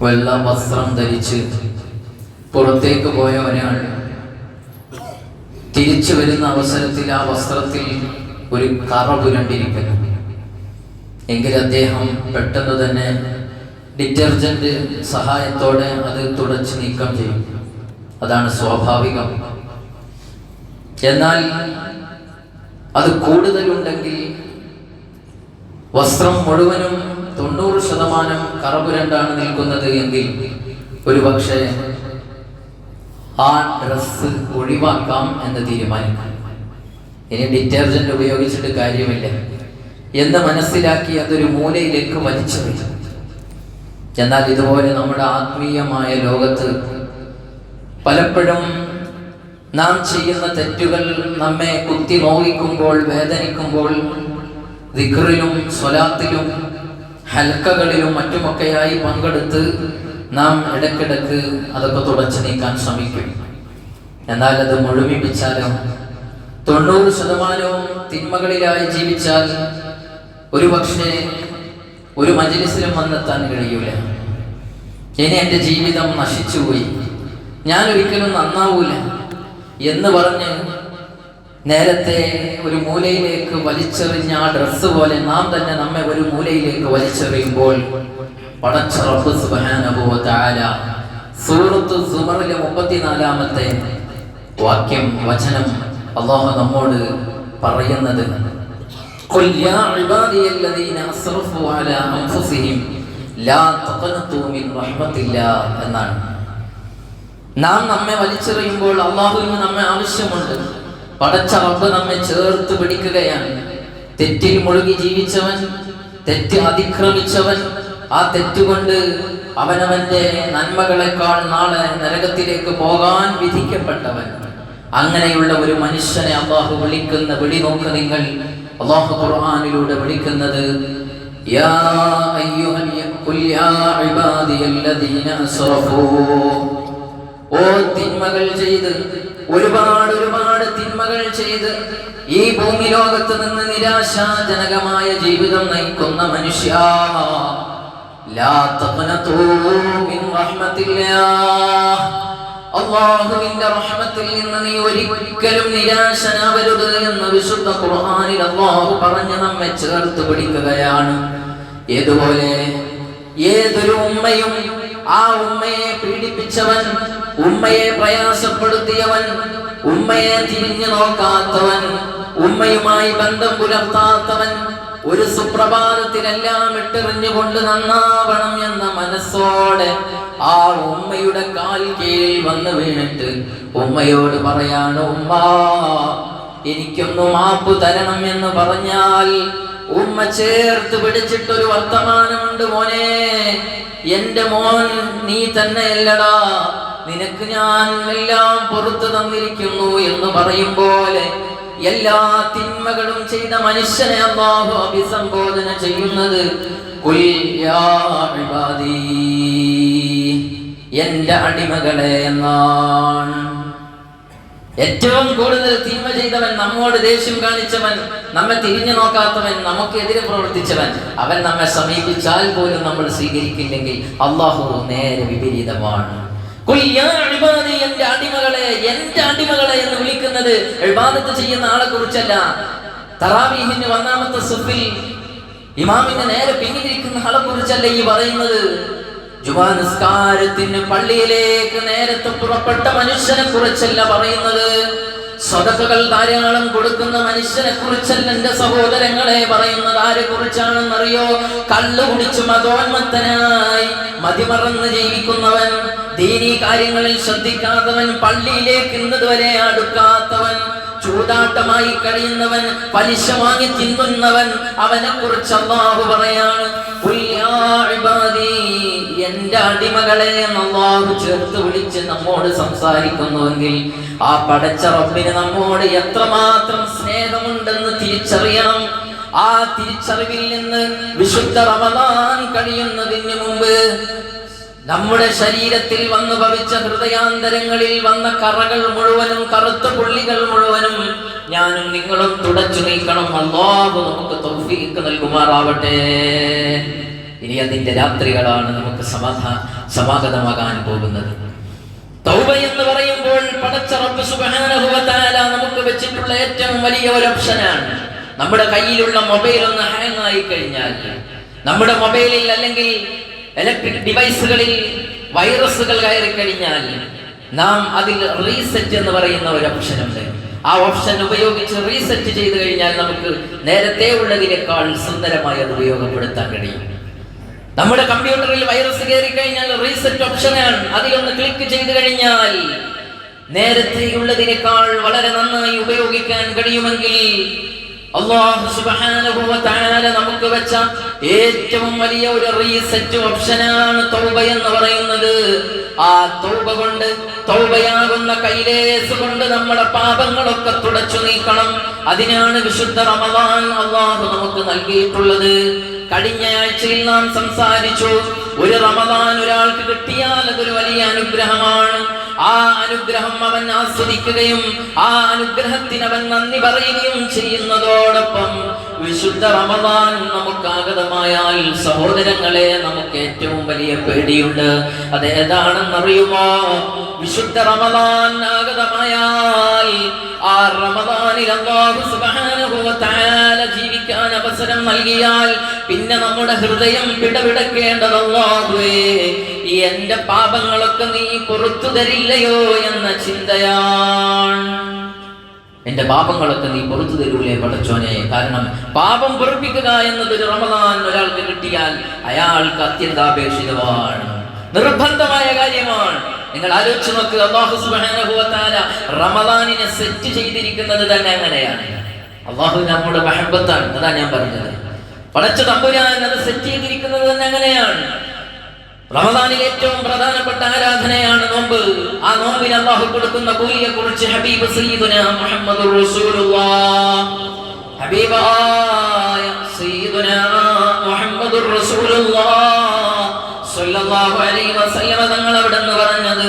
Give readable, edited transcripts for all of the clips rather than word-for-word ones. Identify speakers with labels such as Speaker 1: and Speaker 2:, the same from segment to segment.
Speaker 1: വെള്ള വസ്ത്രം ധരിച്ച് പുറത്തേക്ക് പോയ ഒരാൾ തിരിച്ചു വരുന്ന അവസരത്തിൽ ആ വസ്ത്രത്തിൽ ഒരു കറ പുരണ്ടിരിക്കുന്നു. എങ്കിൽ അദ്ദേഹം പെട്ടെന്ന് തന്നെ ഡിറ്റർജന്റ് സഹായത്തോടെ അത് തുടച്ച് നീക്കം ചെയ്യും. അതാണ് സ്വാഭാവികം. എന്നാൽ അത് കൂടുതലുണ്ടെങ്കിൽ വസ്ത്രം മുഴുവനും 90% കറപുരണ്ടാണ് നിൽക്കുന്നത് എങ്കിൽ ഒരു പക്ഷേ ആ ഡ്രസ്സ് ഒഴിവാക്കാം എന്ന് തീരുമാനിക്കും. ഇനി ഡിറ്റർജന്റ് ഉപയോഗിച്ചിട്ട് കാര്യമില്ല എന്ന് മനസ്സിലാക്കി അതൊരു മൂലയിലേക്ക് വലിച്ചെറിയും. എന്നാൽ ഇതുപോലെ നമ്മുടെ ആത്മീയമായ ലോകത്ത് പലപ്പോഴും നാം ചെയ്യുന്ന തെറ്റുകൾ നമ്മെ കുത്തി നോവിക്കുമ്പോൾ, വേദനിക്കുമ്പോൾ ദിക്റിലും സ്വലാത്തിലും ഹൽക്കകളിലും മറ്റുമൊക്കെയായി പങ്കെടുത്ത് നാം ഇടയ്ക്കിടയ്ക്ക് അതൊക്കെ തുടച്ചു നീക്കാൻ ശ്രമിക്കും. എന്നാൽ അത് മുഴുമിപ്പിച്ചാലോ 90% തിന്മകളിലായി ജീവിച്ചാൽ ഒരു പക്ഷേ ഒരു മജ്‌ലിസിലും വന്നെത്താൻ കഴിയൂല. ഇനി എൻ്റെ ജീവിതം നശിച്ചുപോയി, ഞാൻ ഒരിക്കലും നന്നാവൂല എന്ന് പറഞ്ഞ് നേരത്തെ ഒരു മൂലയിലേക്ക് വലിച്ചെറിഞ്ഞ ആ ഡ്രസ്സ് പോലെ നാം തന്നെ നമ്മെ ഒരു മൂലയിലേക്ക് വലിച്ചെറിയുമ്പോൾ പടച്ച റബ്ബ് സുബ്ഹാനഹു വ തആല സൂറത്തു സുമറിലെ 34-ാമത്തെ വചനം അല്ലാഹു നമ്മോട് പറയുന്നത് ഖുൽ യാ ഇബാദിയല്ലദീന അസ്റഫു അലാ അൻഫുസിഹിം ലാ തഖനതു മിൻ റഹ്മത്തില്ലാഹ് എന്നാണ്. നാം നമ്മെ വലിച്ചെറിയുമ്പോൾ അല്ലാഹുവിന് നമ്മെ ആവശ്യമുണ്ട്. പടച്ച റബ്ബ് നമ്മെ ചേർത്ത് പിടിക്കുകയാണ്. തെറ്റിൽ മുഴുകി ജീവിച്ചവൻ, തെറ്റ് അതിക്രമിച്ചവൻ, ആ തെറ്റുകൊണ്ട് അവനവന്റെ നന്മകളെക്കാൾ നാളെ നരകത്തിലേക്ക് പോകാൻ വിധിക്കപ്പെട്ടവൻ, അങ്ങനെയുള്ള ഒരു മനുഷ്യനെ അല്ലാഹു വിളിക്കുന്ന വിളി നോക്ക് നിങ്ങൾ. അല്ലാഹു ഖുർആനിലൂടെ വിളിക്കുന്നത് യാ അയ്യുഹൽ ഖുൽ യാ ഇബാദിയല്ലദീന അസ്റഫൂ, ഓ തിന്മകൾ ചെയ്ത് ഒരുപാട് തിന്മകൾ ചെയ്ത് ഈ ഭൂമി ലോകത്ത് നിന്ന് നിരാശാജനകമായ ജീവിതം നയിക്കുന്ന മനുഷ്യ, ലാ തഖനതു മിൻ റഹ്മത്തില്ലാഹ്, അല്ലാഹുവിന്റെ റഹ്മത്തിൽ നിന്ന് നീ ഒരിക്കലും നിരാശനാവരുത് എന്ന് വിശുദ്ധ ഖുർആനിൽ അല്ലാഹു പറഞ്ഞ് നമ്മെ ചേർത്ത് പിടിക്കുകയാണ്. ഏതുപോലെ ഏതൊരു ഉമ്മയും ആ ഉമ്മയെ പീഡിപ്പിച്ചവൻ, ഉമ്മയെ പ്രയാസപ്പെടുത്തിയവൻ, ഉമ്മയെ തിരിഞ്ഞു നോക്കാത്തവൻ, ഉമ്മയുമായി ബന്ധം പുലർത്താത്തവൻ ഒരു സുപ്രഭാതത്തിലെല്ലാം ഇട്ടെറിഞ്ഞുകൊണ്ട് നന്നാവണം എന്ന മനസ്സോടെ ആ ഉമ്മയുടെ കാൽ കീഴിൽ വന്ന് വീണിട്ട് ഉമ്മയോട് പറയാണ്, ഉമ്മ എനിക്കൊന്ന് മാപ്പ് തരണം എന്ന് പറഞ്ഞാൽ ഉമ്മ ചേർത്ത് പിടിച്ചിട്ടൊരു വർത്തമാനമുണ്ട്, മോനെ എന്റെ മോൻ നീ തന്നെയല്ലടാ, നിനക്ക് ഞാൻ എല്ലാം പുറത്തു തന്നിരിക്കുന്നു എന്ന് പറയും പോലെ എല്ലാ തിന്മകളും ചെയ്ത മനുഷ്യനെ അല്ലാഹു അഭിസംബോധന ചെയ്യുന്നത് ഖുൽ യാ ഇബാദി, എന്റെ അടിമകളെ എന്നാണ്. ഏറ്റവും കൂടുതൽ തിന്മ ചെയ്തവൻ, നമ്മോട് ദേഷ്യം കാണിച്ചവൻ, നമ്മെ തിരിഞ്ഞു നോക്കാത്തവൻ, നമുക്കെതിരെ പ്രവർത്തിച്ചവൻ, അവൻ നമ്മെ സമീപിച്ചാൽ പോലും നമ്മൾ സ്വീകരിക്കില്ലെങ്കിൽ അല്ലാഹു നേരെ വിപരീതമാണ്. എന്റെ അടിമകളെ, എന്റെ അടിമകളെ എന്ന് വിളിക്കുന്നത് ഇബാദത്ത് ചെയ്യുന്ന ആളെ കുറിച്ചല്ല. തറാവീഹിന്റെ 1-ാമത്തെ സഫിൽ ഇമാമിന്റെ നേരെ പിന്നിലിരിക്കുന്ന ആളെ കുറിച്ചല്ല ഈ പറയുന്നത്. ജുമാ നിസ്കാരത്തിന് പള്ളിയിലേക്ക് നേരത്തെ പുറപ്പെട്ട മനുഷ്യനെ കുറിച്ചല്ല പറയുന്നത്. സ്വതക്കകൾ ധാരാളം കൊടുക്കുന്ന മനുഷ്യനെ കുറിച്ചല്ല എന്റെ സഹോദരങ്ങളെ പറയുന്നത്. ആരെ കുറിച്ചാണെന്നറിയോ? കള്ളു കുടിച്ചു മതോന്മത്തനായി മതിമറന്ന് ജീവിക്കുന്നവൻ, ദീനീ കാര്യങ്ങളിൽ ശ്രദ്ധിക്കാത്തവൻ, പള്ളിയിലേക്ക് ഇന്നതുവരെ അടുക്കാത്തവൻ, ചൂതാട്ടമായി കഴിയുന്നവൻ, പലിശ വാങ്ങി തിന്നുന്നവൻ, അവനെ കുറിച്ച് അല്ലാഹു പറയാണ് എന്റെ അടിമകളെ അല്ലാഹു ചേർത്ത് വിളിച്ച് നമ്മോട് സംസാരിക്കുന്നുവെങ്കിൽ ആ പടച്ച റബ്ബിന് നമ്മോട് എത്രമാത്രം സ്നേഹമുണ്ടെന്ന് തിരിച്ചറിയണം. ആ തിരിച്ചറിവിൽ നിന്ന് വിശുദ്ധ റമദാൻ കഴിയുന്നതിന് മുമ്പ് നമ്മുടെ ശരീരത്തിൽ വന്നു ഭവിച്ച ഹൃദയാന്തരങ്ങളിൽ വന്ന കറകൾ മുഴുവനും, കറുത്ത പുള്ളികൾ മുഴുവനും ഞാനും നിങ്ങളും തുടച്ചു നീക്കണം. അല്ലാഹു നമുക്ക് തൗഫീഖ് നൽകുമാറാവട്ടെ. ഇനി അതിന്റെ രാത്രികളാണ് നമുക്ക് സമാഗതമാകാൻ പോകുന്നത്. തൗബ എന്ന് പറയുമ്പോൾ പടച്ച റബ്ബ് സുബ്ഹാനഹു വ തആല നമുക്ക് വെച്ചിട്ടുള്ള ഏറ്റവും വലിയ ഒരു ഓപ്ഷനാണ്. നമ്മുടെ കയ്യിലുള്ള മൊബൈൽ ഒന്ന് ഹാങ് ആയി കഴിഞ്ഞാൽ, നമ്മുടെ മൊബൈലിൽ അല്ലെങ്കിൽ ഇലക്ട്രിക് ഡിവൈസുകളിൽ വൈറസുകൾ കയറി കഴിഞ്ഞാൽ, നാം അതിൽ റീസെറ്റ് എന്ന് പറയുന്ന ഒരു ഓപ്ഷൻ ഉണ്ട്. ആ ഓപ്ഷൻ ഉപയോഗിച്ച് റീസെറ്റ് ചെയ്തു കഴിഞ്ഞാൽ നമുക്ക് നേരത്തെ ഉള്ളതിനേക്കാൾ സുന്ദരമായി അത് ഉപയോഗപ്പെടുത്താൻ കഴിയും. നമ്മുടെ കമ്പ്യൂട്ടറിൽ വൈറസ് കയറി കഴിഞ്ഞാൽ റീസെറ്റ് ഓപ്ഷനാണ്. അതിലൊന്ന് ക്ലിക്ക് ചെയ്തു കഴിഞ്ഞാൽ നേരത്തെ ഉള്ളതിനേക്കാൾ വളരെ നന്നായി ഉപയോഗിക്കാൻ കഴിയുമെങ്കിൽ അല്ലാഹു സുബ്ഹാനഹു വ തആല നമുക്ക് വെച്ച ഏറ്റവും വലിയ ഒരു റീസെറ്റ് ഓപ്ഷനാണ് തൗബ എന്ന് പറയുന്നത്. ആ തൗബ കൊണ്ട്, തൗബയാകുന്ന കൈലേസ് കൊണ്ട് നമ്മുടെ പാപങ്ങളൊക്കെ തുടച്ചു നീക്കണം. അതിനാണ് വിശുദ്ധ റമദാൻ അല്ലാഹു നമുക്ക് നൽകിയിട്ടുള്ളത്. കഴിഞ്ഞ ആഴ്ചയിൽ നാം സംസാരിച്ചു, ഒരു റമദാൻ ഒരാൾക്ക് കിട്ടിയാൽ അതൊരു വലിയ അനുഗ്രഹമാണ്. ആ അനുഗ്രഹം അവൻ ആസ്വദിക്കുകയും ആ അനുഗ്രഹത്തിന് അവൻ നന്ദി പറയുകയും ചെയ്യുന്നതോടൊപ്പം വിശുദ്ധ റമദാൻ നമുക്ക് ആഗതമായാൽ സഹോദരങ്ങളെ, നമുക്ക് ഏറ്റവും വലിയ പേടിയുണ്ട്. അതേതാണെന്നറിയുമോ? വിശുദ്ധ റമദാൻ ആഗതമായാൽ ആ റമദാനിൽ അല്ലാഹു സുബ്ഹാനഹു വ തആല ജീവിക്കാൻ അവസരം നൽകിയാൽ പിന്നെ നമ്മുടെ ഹൃദയം പിടപിടക്കേണ്ടത്, അല്ലാഹുവേ, എന്റെ പാപങ്ങളൊക്കെ നീ പുറത്തു തരില്ലയോ എന്ന ചിന്തയാണ്. എന്റെ പാപങ്ങളൊക്കെ നീ പുറത്തു തരൂലേ പടച്ചോനെ? കാരണം പാപം പൊറുപ്പിക്കുക എന്നത് ഒരു റമദാൻ ഒരാൾക്ക് കിട്ടിയാൽ അയാൾക്ക് അത്യന്താപേക്ഷിതമാണ്, നിർബന്ധമായ കാര്യമാണ്. നിങ്ങൾ ആലോചിച്ച് നോക്കുക, അല്ലാഹു സുബ്ഹാനഹു വ തആല റമദാനിനെ സെറ്റ് ചെയ്തിരിക്കുന്നത് തന്നെ അങ്ങനെയാണ്. അല്ലാഹു നമ്മുടെ മഹബത്താണ്. അതാ ഞാൻ പറഞ്ഞത്, പടച്ച തമ്പുരാൻ അത് സെറ്റ് ചെയ്തിരിക്കുന്നത് തന്നെ അങ്ങനെയാണ്. റമദാനിൽ ഏറ്റവും പ്രധാനപ്പെട്ട ആരാധനയാണ് നോമ്പ്. ആ നോമ്പിന് അല്ലാഹു കൊടുക്കുന്ന കൂലിയെ കുറിച്ച് ഹബീബ് സയ്യിദുനാ മുഹമ്മദുർ റസൂലുള്ളാഹ്, ഹബീബായ സയ്യിദുനാ മുഹമ്മദുർ റസൂലുള്ളാഹ് സ്വല്ലല്ലാഹു അലൈഹി വസല്ലം തങ്ങൾ അവിടെന്ന് പറഞ്ഞത്,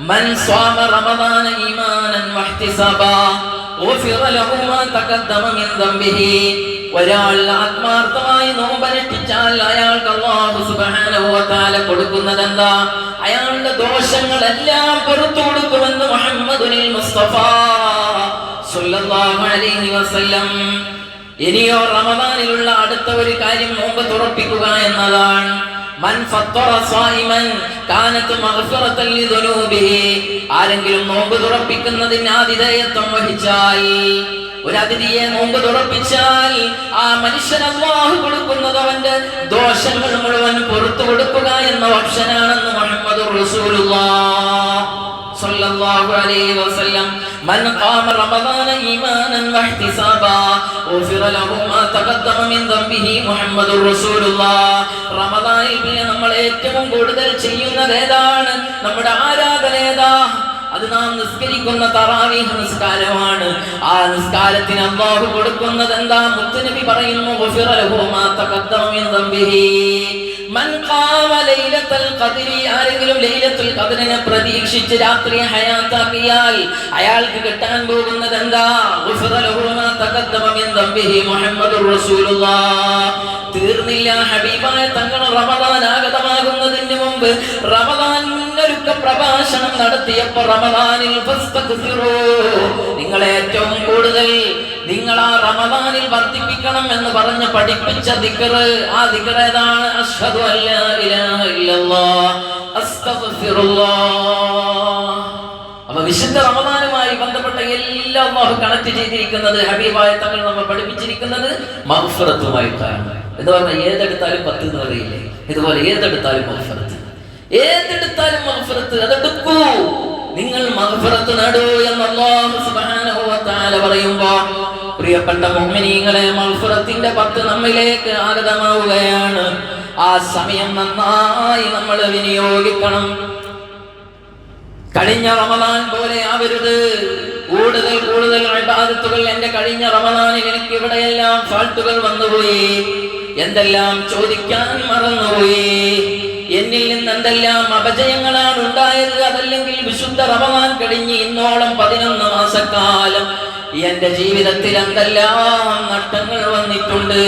Speaker 1: മൻ സ്വാമ റമദാന ഈമാനൻ വഹ്തിസാബാ ഗുഫിറ ലഹു മാ തഖദ്ദമ മിൻ ദംബിഹി. ഒരാൾ ആത്മാർത്ഥമായി നോമ്പനുഷ്ഠിച്ചാൽ അയാൾക്ക് അല്ലാഹു സുബ്ഹാനഹു വ തആല കൊടുക്കുന്നത് എന്താ? അയാളുടെ ദോഷങ്ങളെല്ലാം പുറത്തു കൊടുക്കുമെന്ന് മുഹമ്മദുൽ മുസ്തഫ സ്വല്ലല്ലാഹു അലൈഹി വസല്ലം. ഇനിയോ റമദാനിലുള്ള അടുത്ത ഒരു കാര്യം നോമ്പ് തുറപ്പിക്കുക എന്നതാണ്. മൻ ഫത്തറ സായിമൻ കാനത് മഗ്ഫിറതൻ ലിദുനൂബിഹി. ആരെങ്കിലും നോമ്പ് തുറപ്പിക്കുന്നതിന് ആതിഥേയത്വം വഹിച്ചാൽ, ഒരു അതിഥിയെ നോമ്പ് തുറപ്പിച്ചാൽ ആ മനുഷ്യൻ അല്ലാഹു കൊടുക്കുന്നത് അവന്റെ ദോഷങ്ങൾ മുഴുവൻ പുറത്തു കൊടുക്കുക എന്ന ഓപ്ഷനാണെന്ന് മുഹമ്മദുർ റസൂലുള്ളാഹ് സ്വല്ലല്ലാഹു അലൈഹി വസല്ലം. മൻ ഖാമ റമദാന ഈമാനൻ വഹ്തിസാബാ ഗുഫിറ ലഹു മാ തഖദ്ദമ മിൻ ദംബിഹി. മുഹമ്മദുർ റസൂലുള്ളാഹ്. റമദാനിൽ പിന്നെ നമ്മൾ ഏറ്റവും കൂടുതൽ ചെയ്യുന്നത് ഏതാണ്? നമ്മുടെ ആരാധന ഏതാ? അത് നാം നിസ്കരിക്കുന്ന തറാവീഹ് നിസ്കാരമാണ്. ആ നിസ്കാരത്തിന് അല്ലാഹു കൊടുക്കുന്നത് എന്താ? മുത്തുനബി പറയുന്നു, ഗുഫിറ ലഹു മാ തഖദ്ദമ മിൻ ദംബിഹി. മൻ ഖാമ ലൈലത്തുൽ ഖദ്രി. ആരെങ്കിലും ലൈലത്തുൽ ഖദ്രിനെ പ്രതീക്ഷിച്ച് രാത്രി ഹയാത്താക്കിയാൽ അയാൾക്ക് കിട്ടാൻ പോകുന്നത് എന്താ? ഗുഫിറ ലഹു മാ തഖദ്ദമ മിൻ ദംബിഹി. മുഹമ്മദുർ റസൂലുള്ളാഹ്. തീർന്നില്ല, ഹബീബായ തങ്ങൾ റമദാൻ ആഗതമാകുന്നതിന് മുമ്പ് റമദാൻ മുന്നൊരുക്ക പ്രഭാഷണം നടത്തിയപ്പോൾ റമദാനിൽ നിങ്ങൾ ഏറ്റവും കൂടുതൽ നിങ്ങൾ ആ റമദാനിൽ വർദ്ധിപ്പിക്കണം എന്ന് പറഞ്ഞ് പഠിപ്പിച്ച ദിക്ർ, ആ ദിക്ർ ഏതാണ്? അശ്ഹദു അല്ലാ ഇലാഹ ഇല്ലല്ലാഹ് അസ്തഗ്ഫിറുല്ലാഹ്. അപ്പൊ വിശുദ്ധ റമദാനുമായി ബന്ധപ്പെട്ട എല്ലാ അല്ലാഹു കണക്ട് ചെയ്തിരിക്കുന്നത്, ഹബീബായ തങ്ങൾ നമ്മൾ പഠിപ്പിച്ചിരിക്കുന്നത് മഗ്ഫിറത്തുമായിട്ടാണ്. എന്ന് പറഞ്ഞാൽ ഏതെടുത്താലും 10 എന്ന് പറയില്ലേ, ഇതുപോലെ ഏതെടുത്താലും മഗ്ഫിറത്ത്, ഏതെടുത്താലും മഗ്ഫിറത്ത്. അതെടുക്കൂ, നിങ്ങൾ മഗ്ഫിറത്ത് നേടൂ എന്ന് അല്ലാഹു സുബ്ഹാനഹു വ തആല പറയുമ്പോൾ, പ്രിയപ്പെട്ട മുഅ്മിനീങ്ങളെ, മഗ്ഫിറത്തിന്റെ 10 നമ്മിലേക്ക് ആഗതമാവുകയാണ്. ആ സമയം നന്നായി നമ്മൾ വിനിയോഗിക്കണം. കഴിഞ്ഞ റമദാൻ പോലെ ആവരുത്. കൂടുതൽ കൂടുതൽ ഇബാദത്തുകൾ. എന്റെ കഴിഞ്ഞ റമദാനിൽ എനിക്ക് ഇവിടെയെല്ലാം ഫാൾട്ടുകൾ വന്നുപോയി, എന്തെല്ലാം ചോദിക്കാൻ മറന്നുപോയി, എന്നിൽ നിന്ന് എന്തെല്ലാം അപജയങ്ങളാണ് ഉണ്ടായത്. അതല്ലെങ്കിൽ വിശുദ്ധ റമദാൻ കഴിഞ്ഞ് ഇന്നോളം 11 മാസക്കാലം എന്റെ ജീവിതത്തിൽ എന്തെല്ലാം നഷ്ടങ്ങൾ വന്നിട്ടുണ്ട്.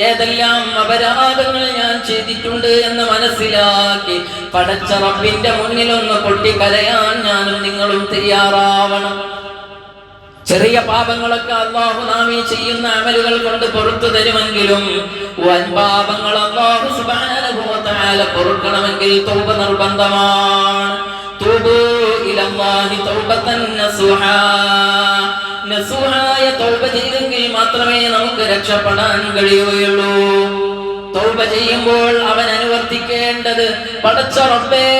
Speaker 1: ഏതെല്ലാം അപരാധങ്ങൾ ഞാൻ ചെയ്തിട്ടുണ്ട് എന്ന് മനസ്സിലാക്കി പടച്ച റബ്ബിന്റെ മുന്നിൽ ഒന്ന് പൊട്ടിക്കരയാൻ ഞാനും നിങ്ങളും തയ്യാറാവണം. ചെറിയ പാപങ്ങളൊക്കെ അല്ലാഹു നാം ഈ ചെയ്യുന്ന അമലുകൾ കൊണ്ട് പുറത്തു തരുമെങ്കിലും വൻ പാപങ്ങൾ അല്ലാഹു സുബ്ഹാനഹു വ തആല പൊറുക്കണമെങ്കിൽ തൗബ നിർബന്ധമാണ്. തൂബൂ ഇലല്ലാഹി തൗബതൻ നസുഹാ. നസുഹായ തൗബ ചെയ്തെങ്കിൽ മാത്രമേ നമുക്ക് രക്ഷപ്പെടാൻ കഴിയുകയുള്ളൂ. തൗബ ചെയ്യുമ്പോൾ അവൻ അനുവർത്തിക്കേണ്ടത്, പടച്ച റബ്ബേ,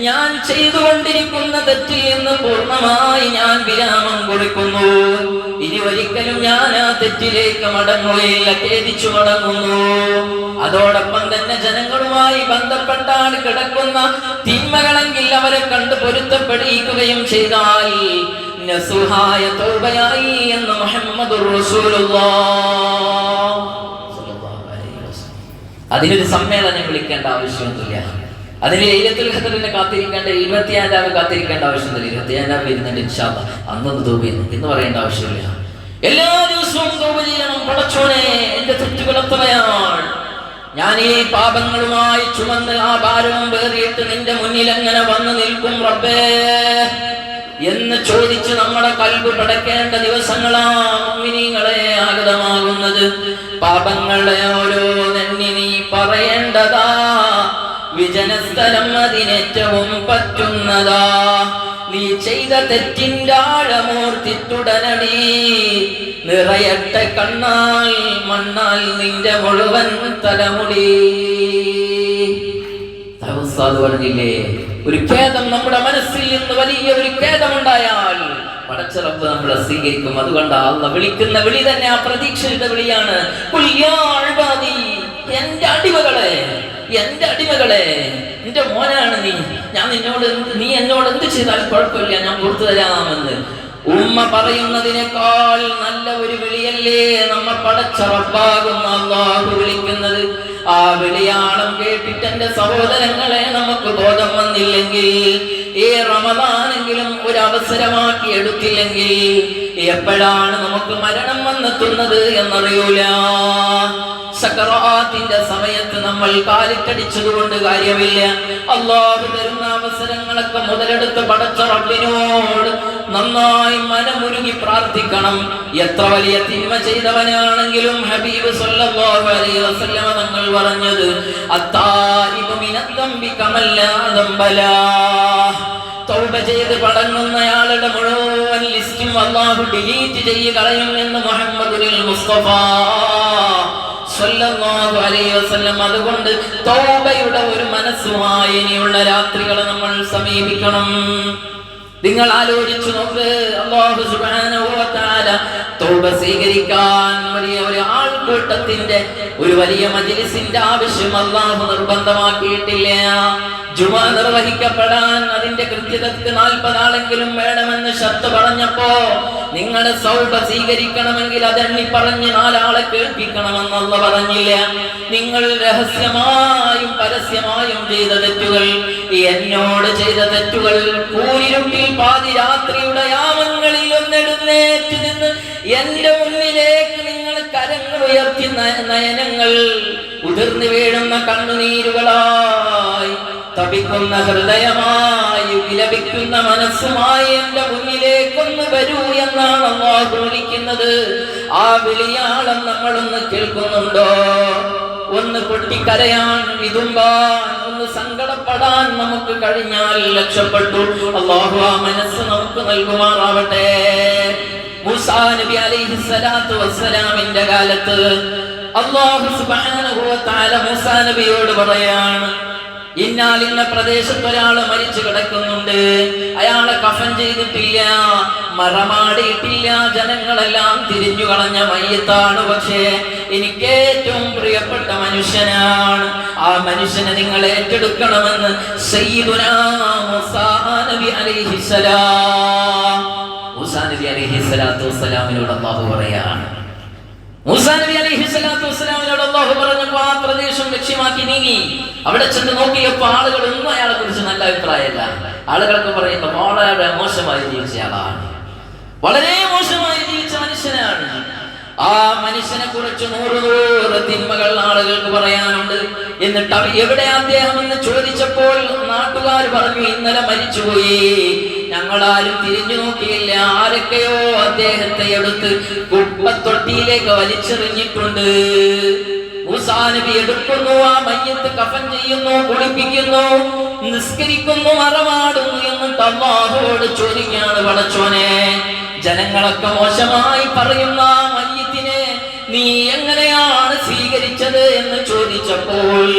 Speaker 1: ഞാൻ ചെയ്തുകൊണ്ടിരിക്കുന്ന തെറ്റിൽ നിന്ന് പൂർണ്ണമായി ഞാൻ വിരാമം കൊടുക്കുന്നു. ഇനി ഒരിക്കലും ഞാൻ ആ തെറ്റിലേക്ക് മടങ്ങുകയില്ല, ഖേദിച്ചു മടങ്ങുന്നു. അതോടൊപ്പം തന്നെ ജനങ്ങളുമായി ബന്ധപ്പെട്ടാണ് കിടക്കുന്ന തിന്മകളെങ്കിൽ അവരെ കണ്ട് പൊരുത്തപ്പെടിക്കുകയും ചെയ്താൽ നസുഹായ തൗബയായി എന്ന് മുഹമ്മദുർ റസൂലുള്ളാഹ്. അതിനൊരു സമ്മേളനം വിളിക്കേണ്ട ആവശ്യമൊന്നുമില്ല. അതിന് ലൈലത്തുൽ ഖദ്റിനെ കാത്തിരിക്കേണ്ട, 25 കാത്തിരിക്കേണ്ട ആവശ്യമില്ല. 25 വരുന്നുണ്ട് ഇൻഷാ അല്ലാഹ്, അന്നൊന്ന് തൗബ എന്ന് പറയേണ്ട ആവശ്യമില്ല. എല്ലാ ദിവസവും തൗബ ചെയ്യണം. പടച്ചോനെ, എന്റെ തെറ്റുകൾ എത്രയാണ്, ഞാൻ ഈ പാപങ്ങളുമായി ചുമന്ന് ആ ഭാരവും പേറിയിട്ട് നിന്റെ മുന്നിൽ എങ്ങനെ വന്നു നിൽക്കും റബ്ബേ എന്ന് ചോദിച്ച് നമ്മുടെ കൽബ് പടക്കേണ്ട ദിവസങ്ങളാണ് മുഅ്മിനീങ്ങളെ ആഗതമാകുന്നത്. പാപങ്ങളെ ഓരോന്നെണ്ണി നീ പറയേണ്ടതാ, വിജനസ്ഥലം അതിനേറ്റവും പറ്റുന്നതാ. നീ ചെയ്ത തെറ്റിന്റെ ആഴമോർത്തിട്ടുടനടി നിറയട്ടെ കണ്ണാൽ മണ്ണാൽ നിന്റെ മുഴുവൻ തലമുടി. പറഞ്ഞില്ലേ, ഒരു ഖേദം നമ്മുടെ മനസ്സിൽ നിന്ന് വലിയ ഒരു ഖേദമുണ്ടായാൽ പടച്ച റബ്ബ് നമ്മളെ സ്വീകരിക്കും. അതുകൊണ്ട് അല്ലാഹ് വിളിക്കുന്ന വിളി തന്നെ ആ പ്രതീക്ഷയുടെ വിളിയാണ്. എന്റെ അടിമകളെ, എന്റെ അടിമകളെ, എന്റെ മോനാണ് നീ, നീ എന്നോട് എന്ത് ചെയ്താലും കുഴപ്പമില്ല, ഞാൻ പുറത്തു തരാമെന്ന് ഉമ്മ പറയുന്നതിനേക്കാൾ നല്ല ഒരു വിളിയല്ലേ നമ്മ പടച്ച റബ്ബാകുന്ന അല്ലാഹു വിളിക്കുന്നത്. ആ വിളിയാളം കേട്ടിട്ട് എന്റെ സഹോദരങ്ങളെ നമുക്ക് ബോധം വന്നില്ലെങ്കിൽ, ഈ റമദാനെങ്കിലും ഒരു അവസരമാക്കി എടുത്തില്ലെങ്കിൽ എപ്പോഴാണ് നമുക്ക് മരണം വന്നെത്തുന്നത് എന്നറിയൂല. സക്കറാത്തിന്റെ സമയത്ത് നമ്മൾ കാലിക്കടിച്ചതുകൊണ്ട് കാര്യമില്ല. അല്ലാഹു തരുന്ന അവസരങ്ങളൊക്കെ മുതലെടുത്ത് പടച്ച റബ്ബിനോട് നന്നായി മനമുരുകി പ്രാർത്ഥിക്കണം. എത്ര വലിയ തിന്മ ചെയ്തവനാണെങ്കിലും ഹബീബ് സല്ലല്ലാഹു അലൈഹി വസല്ലമ തങ്ങൾ പറഞ്ഞത്, അത്തായിബു മിനദ്ദംബി കമല്ലാ ദംബലാ. തൗബ ചെയ്ത് പടങ്ങുന്നയാളുടെ മുഴുവൻ ലിസ്റ്റും അല്ലാഹു ഡിലീറ്റ് ചെയ്യുകയും എന്ന് മുഹമ്മദുൽ മുസ്തഫ സല്ലല്ലാഹു അലൈഹി വസല്ലം. അതുകൊണ്ട് തൗബയുടെ ഒരു മനസ്സുമായി ഇനിയുള്ള രാത്രികളെ നമ്മൾ സമീപിക്കണം. നിങ്ങൾ ആലോചിച്ചു നോക്ക്, അല്ലാഹു സുബ്ഹാനഹു വ തആല തൗബ സ്വീകരിക്കാൻ വലിയ ഒരു ആൾക്കൂട്ടത്തിന്റെ ഒരു വലിയ മജ്ലിസിന്റെ ആവശ്യം അല്ലാഹു നിർബന്ധമാക്കിയിട്ടില്ല. ജുമാ നിർവഹിക്കപ്പെടാൻ അതിന്റെ കൃത്യതക്ക് 40 ആളെങ്കിലും വേണമെന്ന് ശർത്ത് പറഞ്ഞപ്പോ നിങ്ങളുടെ തൗബ സ്വീകരിക്കണമെങ്കിൽ അതെണ്ണി പറഞ്ഞ് 4 ആളെ കേൾപ്പിക്കണമെന്ന് അല്ലാഹു പറഞ്ഞില്ല. നിങ്ങൾ രഹസ്യമായും പരസ്യമായും ചെയ്ത തെറ്റുകൾ, എന്നോട് ചെയ്ത തെറ്റുകൾ, കൂരിരുട്ടിൽ പാതിരാത്രിയുടെ യാമങ്ങളിൽ ഒന്നെഴുന്നേറ്റ് നിന്ന് എന്റെ മുന്നിലേക്ക് നിങ്ങൾ കരങ്ങൾ ഉയർത്തി നയനങ്ങൾ ഉതിർന്നു വീഴുന്ന കണ്ണുനീരുകളായി തപിക്കുന്ന ഹൃദയമായി വിലപിക്കുന്ന മനസ്സുമായി എന്റെ മുന്നിലേക്കൊന്ന് വരൂ എന്നാണ് അല്ലാഹു വിളിക്കുന്നത്. ആ വിളിയാളം നമ്മളൊന്ന് കേൾക്കുന്നുണ്ടോ? ഒന്ന് പൊട്ടിക്കരയാൻ, വിതുമ്പാൻ, ഒന്ന് സങ്കടപ്പെടാൻ നമുക്ക് കഴിഞ്ഞാൽ രക്ഷപ്പെട്ടു. അല്ലാഹു ആ മനസ്സ് നമുക്ക് നൽകുമാറാവട്ടെ. മൂസാ നബി അലൈഹിസ്സലാത്തു വസ്സലാമിന്റെ കാലത്ത് അല്ലാഹു സുബ്ഹാനഹു വ തആല മൂസാ നബിയോട് പറയാണ്, ഇന്ന പ്രദേശത്ത് ഒരാള് മരിച്ചു കിടക്കുന്നുണ്ട്, അയാളെ കഫൻ ചെയ്തിട്ടില്ല, മറമാടിയിട്ടില്ല, ജനങ്ങളെല്ലാം തിരിഞ്ഞു കളഞ്ഞ മയ്യത്താണ്, പക്ഷേ എനിക്ക് ഏറ്റവും പ്രിയപ്പെട്ട മനുഷ്യനാണ്, ആ മനുഷ്യനെ നിങ്ങൾ ഏറ്റെടുക്കണമെന്ന് സയ്യിദുനാ മൂസാ നബി അലൈഹിസ്സലാം മൂസാ നബി അലൈഹിസ്സലാത്തു വസ്സലാമിനോട് അല്ലാഹു പറയാണ്. മൂസാ നബി അലൈഹിസ്സലാത്തു വസ്സലാമിനോട് അല്ലാഹു പറഞ്ഞപ്പോൾ ആ പ്രദേശം ലക്ഷ്യമാക്കി നീങ്ങി. അവിടെ ചെന്ന് നോക്കിയപ്പോൾ ആളുകളൊന്നും അയാളെ കുറിച്ച് നല്ല അഭിപ്രായമല്ല. ആളുകൾക്ക് പറയുന്നു വളരെ മോശമായി ജീവിച്ച ആളാണ്, വളരെ മോശമായി ജീവിച്ച മനുഷ്യനാണ്. ആ മനുഷ്യനെ കുറിച്ച് 100 തിന്മകൾ ആളുകൾക്ക് പറയാനുണ്ട്. എന്നിട്ട് എവിടെ അദ്ദേഹം എന്ന് ചോദിച്ചപ്പോൾ നാട്ടുകാർ പറഞ്ഞു, ഇന്നലെ മരിച്ചുപോയി, ഞങ്ങളാരും തിരിഞ്ഞു നോക്കിയില്ല, ആരൊക്കെയോ അദ്ദേഹത്തെ എടുത്ത് കുപ്പത്തൊട്ടിയിലേക്ക് വലിച്ചെറിഞ്ഞിട്ടുണ്ട്. മൂസാ നബി എടുക്കുന്നു, ആ മയ്യത്ത് കഫൻ ചെയ്യുന്നു, കുളിപ്പിക്കുന്നു, നിസ്കരിക്കുന്നു, മറമാടുന്നു. എന്നിട്ട് അല്ലാഹുവോട് ചോദിക്കുകയാണ്, പടച്ചോനെ, ജനങ്ങളൊക്കെ മോശമായി പറയുന്ന മയ്യത്തിനെ നീ എങ്ങനെയാണ് സ്വീകരിച്ചത് എന്ന് ചോദിച്ചപ്പോൾ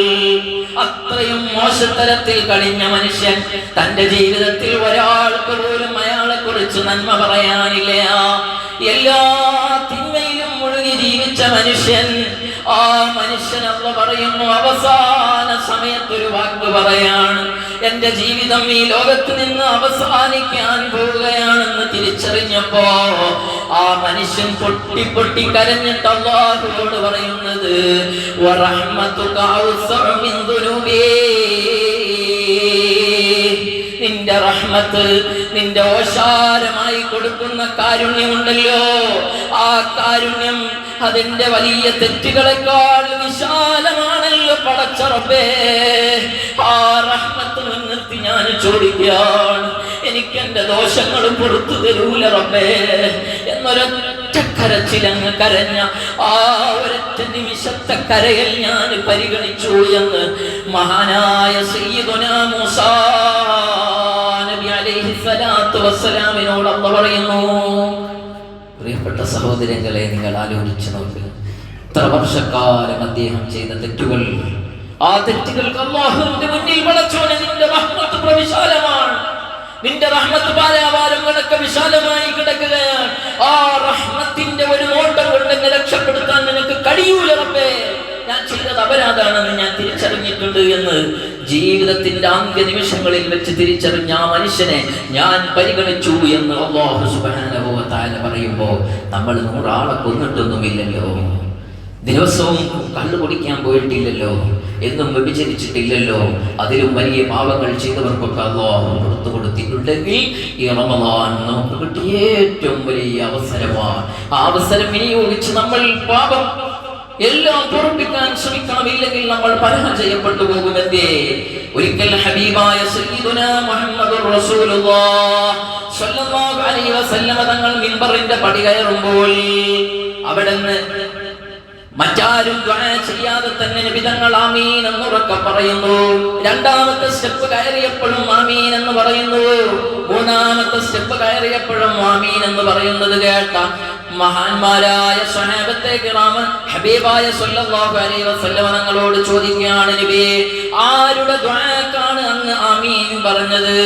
Speaker 1: അത്രയും മോശത്തരത്തിൽ കഴിഞ്ഞ മനുഷ്യൻ തന്റെ ജീവിതത്തിൽ ഒരാൾക്ക് പോലും അയാളെ കുറിച്ച് നന്മ പറയാനില്ല. എല്ലാ തിന്മയിലും മുഴുകി ജീവിച്ച മനുഷ്യൻ, ആ മനുഷ്യൻ അല്ലാഹു പറയുന്നു, അവസാന സമയത്തൊരു വാക്ക് പറയാണ്, എന്റെ ജീവിതം ഈ ലോകത്ത് നിന്ന് അവസാനിക്കാൻ പോവുകയാണെന്ന് തിരിച്ചറിഞ്ഞപ്പോ ആ മനുഷ്യൻ പൊട്ടി പൊട്ടി കരഞ്ഞിട്ട് അല്ലാഹുവോട് പറയുന്നത്, വറഹ്മതുക ഔസഉ മിൻ ദുനൂബി, നിന്റെ റഹ്മത്ത്, നിന്റെ ഓശാരമായി കൊടുക്കുന്ന കാരുണ്യമുണ്ടല്ലോ, ആ കാരുണ്യം അതിന്റെ വലിയ തെറ്റുകളെക്കാൾ വിശാലമാണല്ലോ പടച്ച റബ്ബേ. ആ റഹ്മത്ത് മുൻനിർത്തി ഞാൻ ചോദിക്കുകയാണ്, എനിക്ക് എന്റെ ദോഷങ്ങൾ പുറത്തു തരൂല റബ്ബേ എന്നൊരൊറ്റ കരച്ചിലങ്ങ് കരഞ്ഞ ആ ഒരൊറ്റ നിമിഷത്തെ കരയൽ ഞാൻ പരിഗണിച്ചു എന്ന് മഹാനായ സയ്യിദുനാ മൂസാ നബി അലൈഹിസ്സലാത്തു വസ്സലാമിനോട് അല്ലാഹു പറയുന്നു. പ്രിയപ്പെട്ട സഹോദരങ്ങളെ, നിങ്ങൾ ആലോചിച്ച് നോക്കുക, ഇത്ര വർഷക്കാലം അദ്ദേഹം ചെയ്ത തെറ്റുകൾ, ആ തെറ്റുകൾക്ക് അല്ലാഹുവിന്റെ മുന്നിൽ പടച്ചോനെ നിന്റെ റഹ്മത്ത് പ്രവിശാലമാണ്, നിന്റെ റഹ്മത്ത് പാരാവാരം കണക്ക് വിശാലമായി കിടക്കുകയാണ്. ആ റഹ്മത്തിന്റെ ഒരു നോട്ടം കൊണ്ട് എന്നെ രക്ഷപ്പെടുത്താൻ നിനക്ക് കഴിയൂല റബ്ബേ, ഞാൻ ചെയ്തത് അപരാധമാണെന്ന് ഞാൻ തിരിച്ചറിഞ്ഞിട്ടുണ്ട് എന്ന് ജീവിതത്തിന്റെ അന്ത്യ നിമിഷങ്ങളിൽ വെച്ച് തിരിച്ചറിഞ്ഞ ആ മനുഷ്യനെ ഞാൻ പരിഗണിച്ചു എന്ന് അല്ലാഹു സുബ്ഹാനഹു വ തആല പറയുമ്പോൾ നമ്മൾ 100 ആളെ കൊന്നിട്ടൊന്നുമില്ലല്ലോ, ദിവസവും കള്ളു കുടിക്കാൻ പോയിട്ടില്ലല്ലോ, എന്നും വ്യഭിചരിച്ചിട്ടില്ലല്ലോ, അതിലും വലിയ പാപങ്ങൾ ചെയ്തവർക്കൊക്കെ അല്ലാഹു പുറത്തു കൊടുത്തിട്ടുണ്ടെങ്കിൽ ഈ റമളാൻ നമുക്ക് കിട്ടിയ ഏറ്റവും വലിയ അവസരമാണ്. ആ അവസരം വിനിയോഗിച്ച് നമ്മൾ പാപം എല്ലാം പൊറുപ്പിക്കാൻ ശ്രമിക്കണം, ഇല്ലെങ്കിൽ നമ്മൾ പരാജയപ്പെട്ടു പോകുമെന്നേ. ഒരിക്കൽ ഹബീബായ സയ്യിദുനാ മുഹമ്മദുർ റസൂലുള്ളാഹി സ്വല്ലല്ലാഹു അലൈഹി വസല്ലമ തങ്ങൾ മിമ്പറിന്റെ പടി കയറുമ്പോൾ അവിടുന്ന് മറ്റാരും ദുആ ചെയ്യാതെ തന്നെ നബി തങ്ങൾ ആമീൻ എന്ന് ഉറക്കെ പറയുന്നു. രണ്ടാമത്തെ സ്റ്റെപ്പ് കയറിയപ്പോഴും ആമീൻ എന്ന് പറയുന്നു. മൂന്നാമത്തെ സ്റ്റെപ്പ് കയറിയപ്പോഴും ആമീൻ എന്ന് പറയുന്നത് കേട്ട മഹാന്മാരായ സ്വഹാബത്തെ കിറാം ഹബീബായ സ്വല്ലല്ലാഹു അലൈഹി വസല്ലമ തങ്ങളോട് ചോദിക്കുകയാണ്, നബിയേ, ആരുടെ ദുആക്കാണ് അങ്ങ് ആമീൻ പറഞ്ഞത്?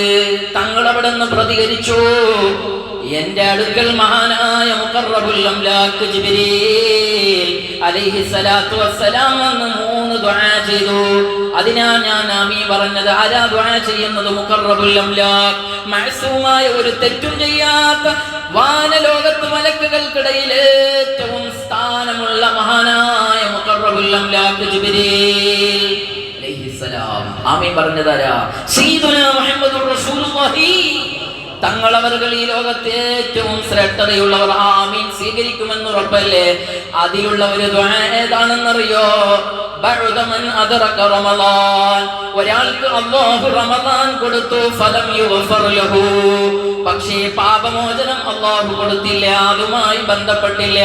Speaker 1: തങ്ങൾ അവിടെ നിന്ന് പ്രതികരിച്ചു, എന്റെ അടുക്കൽ മഹാനായ മുഖറബുൽ അംലാക്ക് ജിബ്രീൽ അലൈഹിസ്സലാത്തു വസ്സലാം വന്ന് 3 ദുആ ചെയ്തു, അതിനാ ഞാൻ ആമീൻ പറഞ്ഞത്. ആരാ ദുആ ചെയ്യുന്നത്? മുഖറബുൽ അംലാക്ക്, മഅസൂമായ ഒരു തെറ്റും ചെയ്യാത്ത വാനലോകത്ത് മലക്കുകൾക്കിടയിൽ ഏറ്റവും സ്ഥാനമുള്ള മഹാനായ മുഖറബുൽ അംലാക്ക് ജിബ്രീൽ അലൈഹിസ്സലാം. ആമീൻ പറഞ്ഞതാരാ? സയ്യിദുനാ മുഹമ്മദുർ റസൂലുള്ളാഹി തങ്ങളവர்கள் ഈ ലോകത്തെ ഏറ്റവും ശ്രേഷ്ഠതയുള്ളവർ. ആമീൻ സ്വീകരിക്കുമെന്ന് ഉറപ്പല്ലേ? അതിലുള്ള ഒരു ദുആ ഏതാണെന്നറിയോ? ബഅദമൻ അദ്റക റമളാൻ, ഒരാൾക്ക് അല്ലാഹു റമളാൻ കൊടുത്തു, ഫലം യുഗ്ഫർ ലഹു, പക്ഷേ പാപമോചനം അല്ലാഹു കൊടുത്തില്ല, അതുമായി ബന്ധപ്പെട്ടില്ല.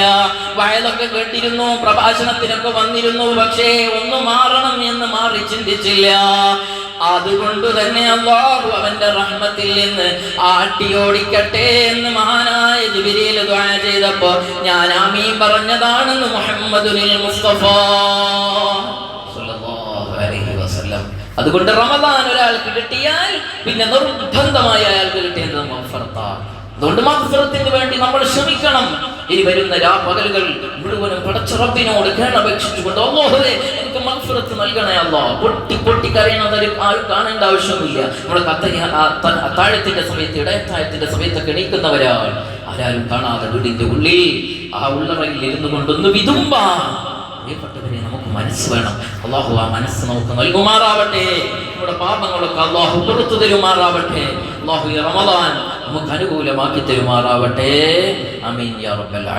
Speaker 1: വയലൊക്കെ കേട്ടിരുന്നു, പ്രഭാഷണത്തിനൊക്കെ വന്നിരുന്നു, പക്ഷേ ഒന്ന് മാറണം എന്ന് മാറി ചിന്തിച്ചില്ല. അതുകൊണ്ട് തന്നെ അല്ലാഹു അവന്റെ റഹ്മത്തിൽ നിന്ന് ആട്ടിയോടിക്കട്ടെ എന്ന് മഹാനായ ജിബ്രീൽ ദുആ ചെയ്തപ്പോ ഞാൻ ആമീൻ പറഞ്ഞതാണെന്ന് മുഹമ്മദുൽ മുസ്തഫ സ്വല്ലല്ലാഹു അലൈഹി വസല്ലം. അതുകൊണ്ട് റമദാൻ ഒരാൾക്ക് കിട്ടിയാൽ പിന്നെ നിർബന്ധമായി അയാൾക്ക് കിട്ടേണ്ടത് മഗ്ഫിറത്താണ്. അതുകൊണ്ട് മഗ്ഫിറത്തിന് വേണ്ടി നമ്മൾ ശ്രമിക്കണം. ഇനി വരുന്ന പകലുകൾ മുഴുവനും പടച്ച റബ്ബിനോട് കേണപേക്ഷിച്ചുകൊണ്ട്, അല്ലാഹുവേ എനിക്ക് മഗ്ഫിറത്ത് നൽകണേ അല്ലാഹ്. പൊട്ടി പൊട്ടി കരയണത് ആരും കാണേണ്ട ആവശ്യമൊന്നുമില്ല. നമ്മുടെ അത്താഴത്തിന്റെ സമയത്ത്, ഇടയത്താഴത്തിന്റെ സമയത്തൊക്കെ എണീക്കുന്നവരാൾ ആരാരും കാണാതെ വീടിന്റെ ഉള്ളിൽ ആ ഉള്ളറയിൽ ഇരുന്നു കൊണ്ടൊന്ന് വിതുമ്പാ. പ്രിയപ്പെട്ടവരെ, നമുക്ക് മനസ്സ് വേണം. അല്ലാഹു ആ മനസ്സ് നമുക്ക് നൽകുമാറാവട്ടെ. നമ്മുടെ പാപങ്ങളൊക്കെ അല്ലാഹു പുറത്തു തരുമാറാവട്ടെ. അല്ലാഹു ഈ റമളാൻ നമുക്ക് അനുകൂലമാക്കി തരുമാറാവട്ടെ. ആമീൻ യാ റബ്ബൽ ആലമീൻ.